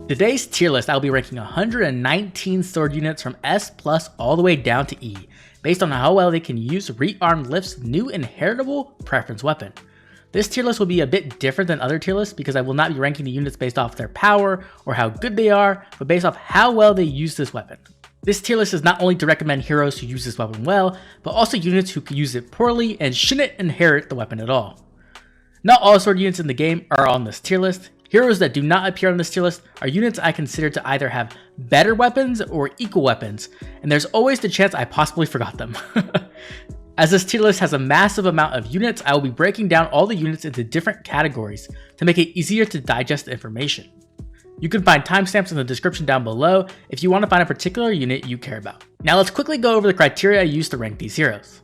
Today's tier list, I'll be ranking 119 sword units from S+ all the way down to E, based on how well they can use Rearmed Lif's new inheritable preference weapon. This tier list will be a bit different than other tier lists because I will not be ranking the units based off their power or how good they are, but based off how well they use this weapon. This tier list is not only to recommend heroes who use this weapon well, but also units who use it poorly and shouldn't inherit the weapon at all. Not all sword units in the game are on this tier list. Heroes that do not appear on this tier list are units I consider to either have better weapons or equal weapons, and there's always the chance I possibly forgot them. As this tier list has a massive amount of units, I will be breaking down all the units into different categories to make it easier to digest the information. You can find timestamps in the description down below if you want to find a particular unit you care about. Now let's quickly go over the criteria I use to rank these heroes.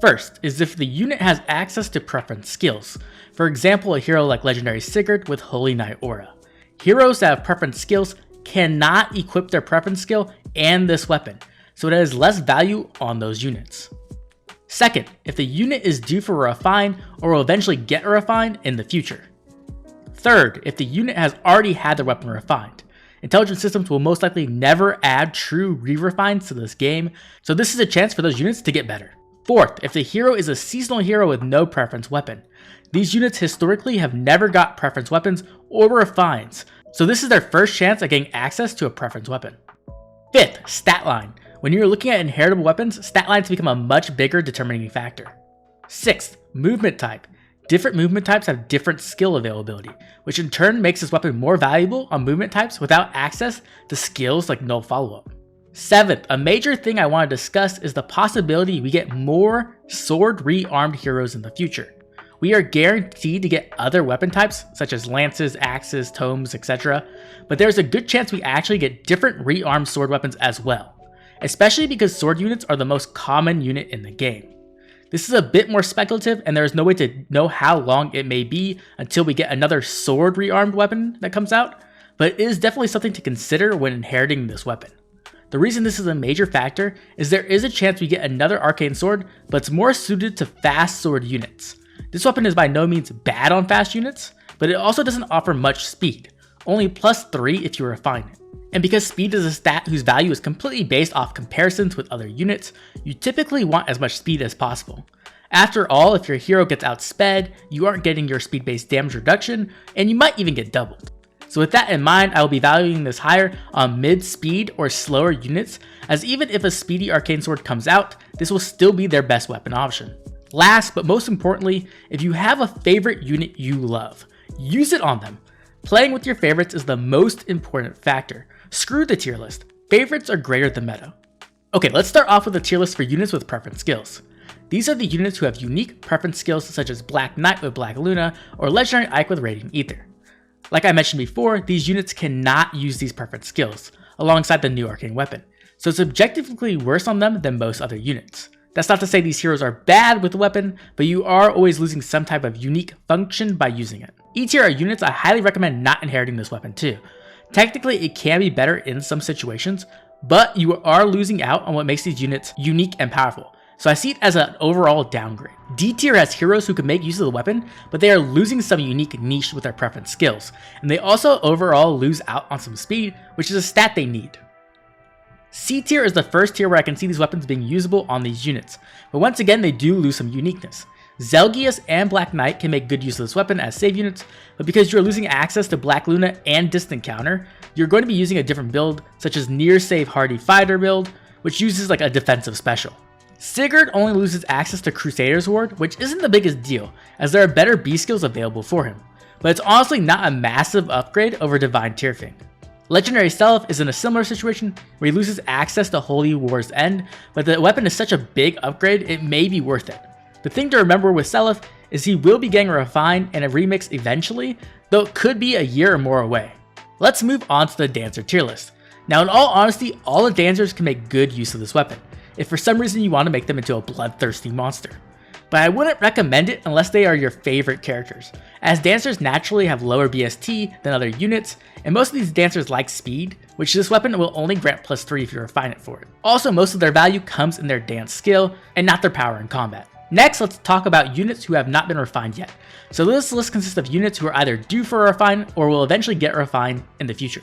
First is if the unit has access to preference skills. For example, a hero like Legendary Sigurd with Holy Knight Aura. Heroes that have preference skills cannot equip their preference skill and this weapon, so it has less value on those units. Second, if the unit is due for a refine or will eventually get a refine in the future. Third, if the unit has already had their weapon refined. Intelligent systems will most likely never add true re-refines to this game, so this is a chance for those units to get better. Fourth, if the hero is a seasonal hero with no preference weapon. These units historically have never got preference weapons or refines, so this is their first chance at getting access to a preference weapon. Fifth, stat line. When you're looking at inheritable weapons, stat lines become a much bigger determining factor. Sixth, movement type. Different movement types have different skill availability, which in turn makes this weapon more valuable on movement types without access to skills like no follow-up. Seventh, a major thing I want to discuss is the possibility we get more sword rearmed heroes in the future. We are guaranteed to get other weapon types such as lances, axes, tomes, etc., but there's a good chance we actually get different rearmed sword weapons as well, especially because sword units are the most common unit in the game. This is a bit more speculative and there is no way to know how long it may be until we get another sword rearmed weapon that comes out, but it is definitely something to consider when inheriting this weapon. The reason this is a major factor is there is a chance we get another arcane sword, but it's more suited to fast sword units. This weapon is by no means bad on fast units, but it also doesn't offer much speed, only +3 if you refine it. And because speed is a stat whose value is completely based off comparisons with other units, you typically want as much speed as possible. After all, if your hero gets outsped, you aren't getting your speed-based damage reduction, and you might even get doubled. So with that in mind, I will be valuing this higher on mid-speed or slower units, as even if a speedy arcane sword comes out, this will still be their best weapon option. Last but most importantly, if you have a favorite unit you love, use it on them. Playing with your favorites is the most important factor. Screw the tier list. Favorites are greater than meta. Okay, let's start off with a tier list for units with preference skills. These are the units who have unique preference skills such as Black Knight with Black Luna or Legendary Ike with Radiant Ether. Like I mentioned before, these units cannot use these preference skills, alongside the new Arcane Weapon, so it's objectively worse on them than most other units. That's not to say these heroes are bad with the weapon, but you are always losing some type of unique function by using it. E tier are units I highly recommend not inheriting this weapon too. Technically, it can be better in some situations, but you are losing out on what makes these units unique and powerful, so I see it as an overall downgrade. D tier has heroes who can make use of the weapon, but they are losing some unique niche with their preference skills, and they also overall lose out on some speed, which is a stat they need. C tier is the first tier where I can see these weapons being usable on these units, but once again they do lose some uniqueness. Zelgius and Black Knight can make good use of this weapon as save units, but because you're losing access to Black Luna and Distant Counter, you're going to be using a different build, such as Near Save Hardy Fighter build, which uses like a defensive special. Sigurd only loses access to Crusader's Ward, which isn't the biggest deal, as there are better B skills available for him, but it's honestly not a massive upgrade over Divine Tearfang. Legendary Self is in a similar situation where he loses access to Holy War's End, but the weapon is such a big upgrade it may be worth it. The thing to remember with Seliph is he will be getting a refine and a remix eventually, though it could be a year or more away. Let's move on to the Dancer tier list. Now in all honesty, all the Dancers can make good use of this weapon, if for some reason you want to make them into a bloodthirsty monster. But I wouldn't recommend it unless they are your favorite characters, as Dancers naturally have lower BST than other units, and most of these Dancers like speed, which this weapon will only grant +3 if you refine it for it. Also, most of their value comes in their dance skill, and not their power in combat. Next, let's talk about units who have not been refined yet. So this list consists of units who are either due for a refine or will eventually get refined in the future.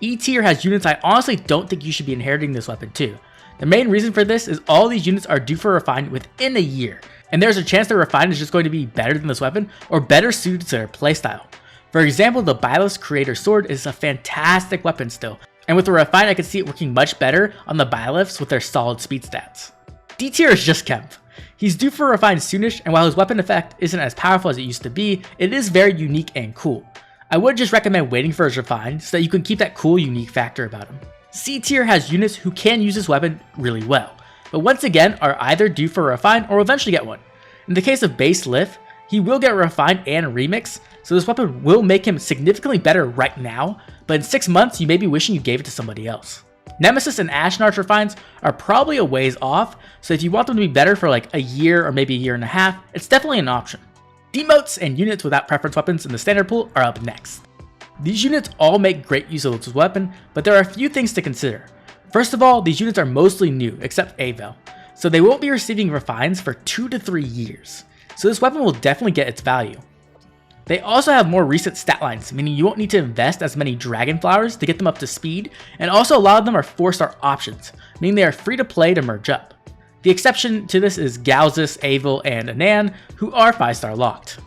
E tier has units I honestly don't think you should be inheriting this weapon to. The main reason for this is all these units are due for a refine within a year, and there's a chance their refine is just going to be better than this weapon or better suited to their playstyle. For example, the Byleth's Creator Sword is a fantastic weapon still, and with the refine I could see it working much better on the Byleths with their solid speed stats. D tier is just Kemp. He's due for a refine soonish, and while his weapon effect isn't as powerful as it used to be, it is very unique and cool. I would just recommend waiting for his refine so that you can keep that cool unique factor about him. C tier has units who can use this weapon really well, but once again are either due for a refine or eventually get one. In the case of base Lif, he will get refined and remix, so this weapon will make him significantly better right now, but in 6 months you may be wishing you gave it to somebody else. Nemesis and Ashnarch refines are probably a ways off, so if you want them to be better for like a year or maybe a year and a half, it's definitely an option. Demotes and units without preference weapons in the standard pool are up next. These units all make great use of this weapon, but there are a few things to consider. First of all, these units are mostly new, except Avel, so they won't be receiving refines for 2 to 3 years, so this weapon will definitely get its value. They also have more recent stat lines, meaning you won't need to invest as many Dragon Flowers to get them up to speed, and also a lot of them are 4-star options, meaning they are free to play to merge up. The exception to this is Galzus, Avel, and Anan, who are 5-star locked.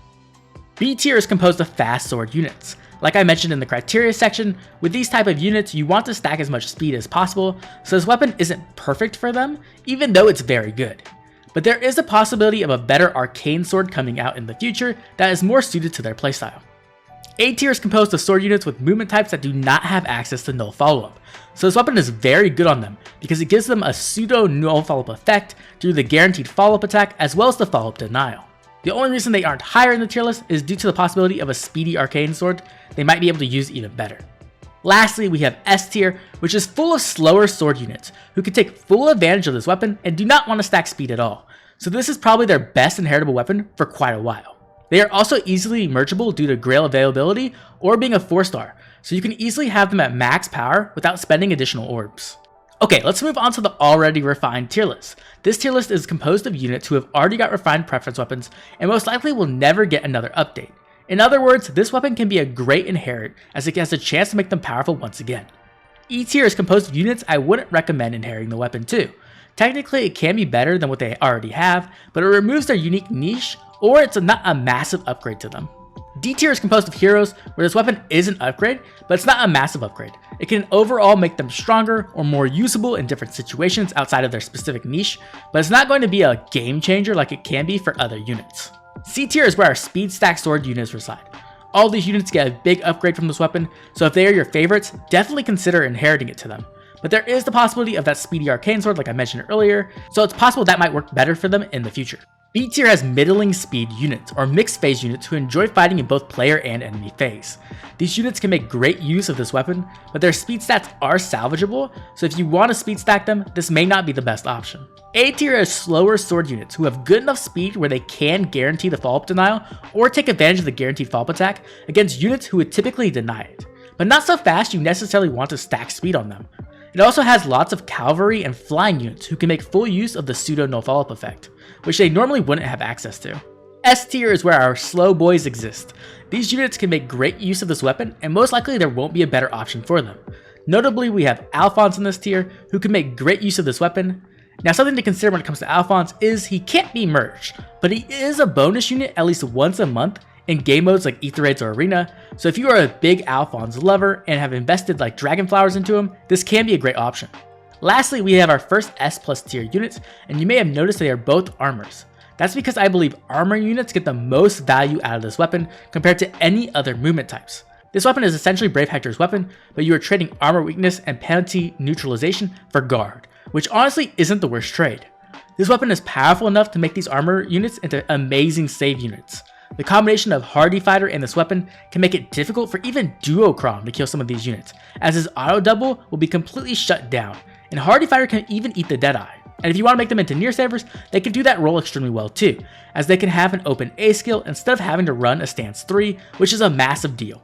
B tier is composed of fast sword units. Like I mentioned in the criteria section, with these type of units you want to stack as much speed as possible, so this weapon isn't perfect for them, even though it's very good. But there is a possibility of a better arcane sword coming out in the future that is more suited to their playstyle. A tier is composed of sword units with movement types that do not have access to null follow-up, so this weapon is very good on them because it gives them a pseudo null follow-up effect through the guaranteed follow-up attack as well as the follow-up denial. The only reason they aren't higher in the tier list is due to the possibility of a speedy arcane sword they might be able to use even better. Lastly, we have S tier, which is full of slower sword units who can take full advantage of this weapon and do not want to stack speed at all, so this is probably their best inheritable weapon for quite a while. They are also easily mergeable due to Grail availability or being a 4-star, so you can easily have them at max power without spending additional orbs. Okay, let's move on to the already refined tier list. This tier list is composed of units who have already got refined preference weapons and most likely will never get another update. In other words, this weapon can be a great inherit as it has a chance to make them powerful once again. E tier is composed of units I wouldn't recommend inheriting the weapon to. Technically it can be better than what they already have, but it removes their unique niche or it's not a massive upgrade to them. D tier is composed of heroes where this weapon is an upgrade, but it's not a massive upgrade. It can overall make them stronger or more usable in different situations outside of their specific niche, but it's not going to be a game changer like it can be for other units. C tier is where our speed stack sword units reside. All these units get a big upgrade from this weapon, so if they are your favorites, definitely consider inheriting it to them. But there is the possibility of that speedy arcane sword like I mentioned earlier, so it's possible that might work better for them in the future. B tier has middling speed units, or mixed phase units who enjoy fighting in both player and enemy phase. These units can make great use of this weapon, but their speed stats are salvageable, so if you want to speed stack them, this may not be the best option. A tier has slower sword units who have good enough speed where they can guarantee the follow-up denial or take advantage of the guaranteed follow-up attack against units who would typically deny it, but not so fast you necessarily want to stack speed on them. It also has lots of cavalry and flying units who can make full use of the pseudo no follow-up effect, which they normally wouldn't have access to. S tier is where our slow boys exist. These units can make great use of this weapon and most likely there won't be a better option for them. Notably, we have Alphonse in this tier who can make great use of this weapon. Now something to consider when it comes to Alphonse is he can't be merged, but he is a bonus unit at least once a month in game modes like Ether Raids or Arena, so if you are a big Alphonse lover and have invested like Dragon Flowers into him, this can be a great option. Lastly, we have our first S+ tier units, and you may have noticed they are both armors. That's because I believe armor units get the most value out of this weapon compared to any other movement types. This weapon is essentially Brave Hector's weapon, but you are trading armor weakness and penalty neutralization for guard, which honestly isn't the worst trade. This weapon is powerful enough to make these armor units into amazing save units. The combination of Hardy Fighter and this weapon can make it difficult for even Duocron to kill some of these units, as his auto double will be completely shut down, and Hardy Fighter can even eat the Deadeye. And if you want to make them into near savers, they can do that role extremely well too, as they can have an open A skill instead of having to run a stance 3, which is a massive deal.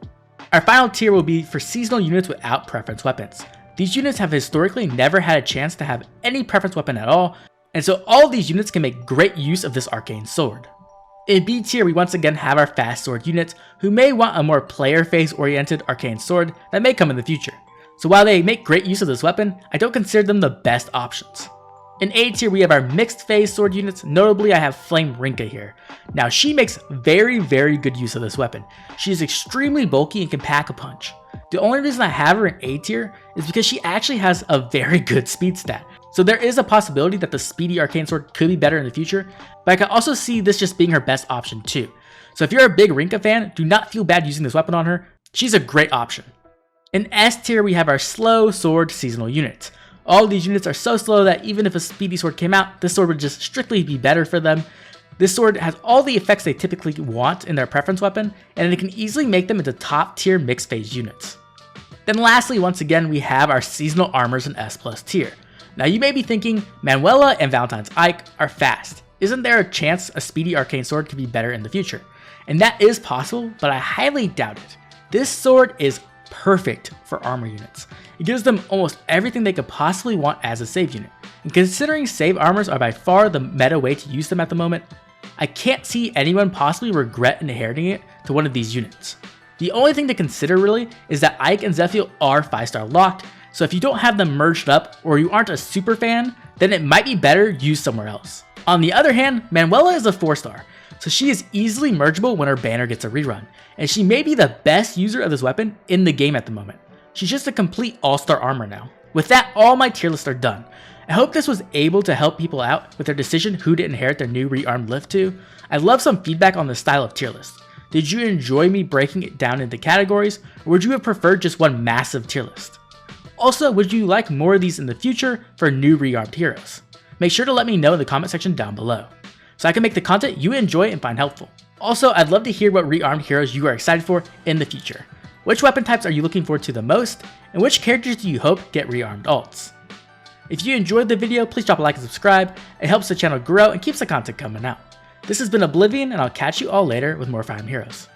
Our final tier will be for seasonal units without preference weapons. These units have historically never had a chance to have any preference weapon at all, and so all of these units can make great use of this arcane sword. In B tier, we once again have our fast sword units who may want a more player phase oriented arcane sword that may come in the future. So while they make great use of this weapon, I don't consider them the best options. In A tier, we have our mixed phase sword units. Notably, I have Flame Rinka here. Now she makes very good use of this weapon. She is extremely bulky and can pack a punch. The only reason I have her in A tier is because she actually has a very good speed stat. So there is a possibility that the speedy arcane sword could be better in the future, but I can also see this just being her best option too. So if you're a big Rinka fan, do not feel bad using this weapon on her. She's a great option. In S tier, we have our slow sword seasonal units. All of these units are so slow that even if a speedy sword came out, this sword would just strictly be better for them. This sword has all the effects they typically want in their preference weapon, and it can easily make them into top tier mixed phase units. Then lastly, once again, we have our seasonal armors in S+ tier. Now you may be thinking, Manuela and Valentine's Ike are fast. Isn't there a chance a speedy arcane sword could be better in the future? And that is possible, but I highly doubt it. This sword is perfect for armor units. It gives them almost everything they could possibly want as a save unit. And considering save armors are by far the meta way to use them at the moment, I can't see anyone possibly regret inheriting it to one of these units. The only thing to consider really is that Ike and Zephiel are 5-star locked, so if you don't have them merged up or you aren't a super fan, then it might be better used somewhere else. On the other hand, Manuela is a 4-star, so she is easily mergeable when her banner gets a rerun, and she may be the best user of this weapon in the game at the moment. She's just a complete all-star armor now. With that, all my tier lists are done. I hope this was able to help people out with their decision who to inherit their new Rearmed Lif to. I'd love some feedback on the style of tier list. Did you enjoy me breaking it down into categories, or would you have preferred just one massive tier list? Also, would you like more of these in the future for new rearmed heroes? Make sure to let me know in the comment section down below, so I can make the content you enjoy and find helpful. Also, I'd love to hear what rearmed heroes you are excited for in the future. Which weapon types are you looking forward to the most, and which characters do you hope get rearmed alts? If you enjoyed the video, please drop a like and subscribe. It helps the channel grow and keeps the content coming out. This has been Oblivion, and I'll catch you all later with more Fire Emblem heroes.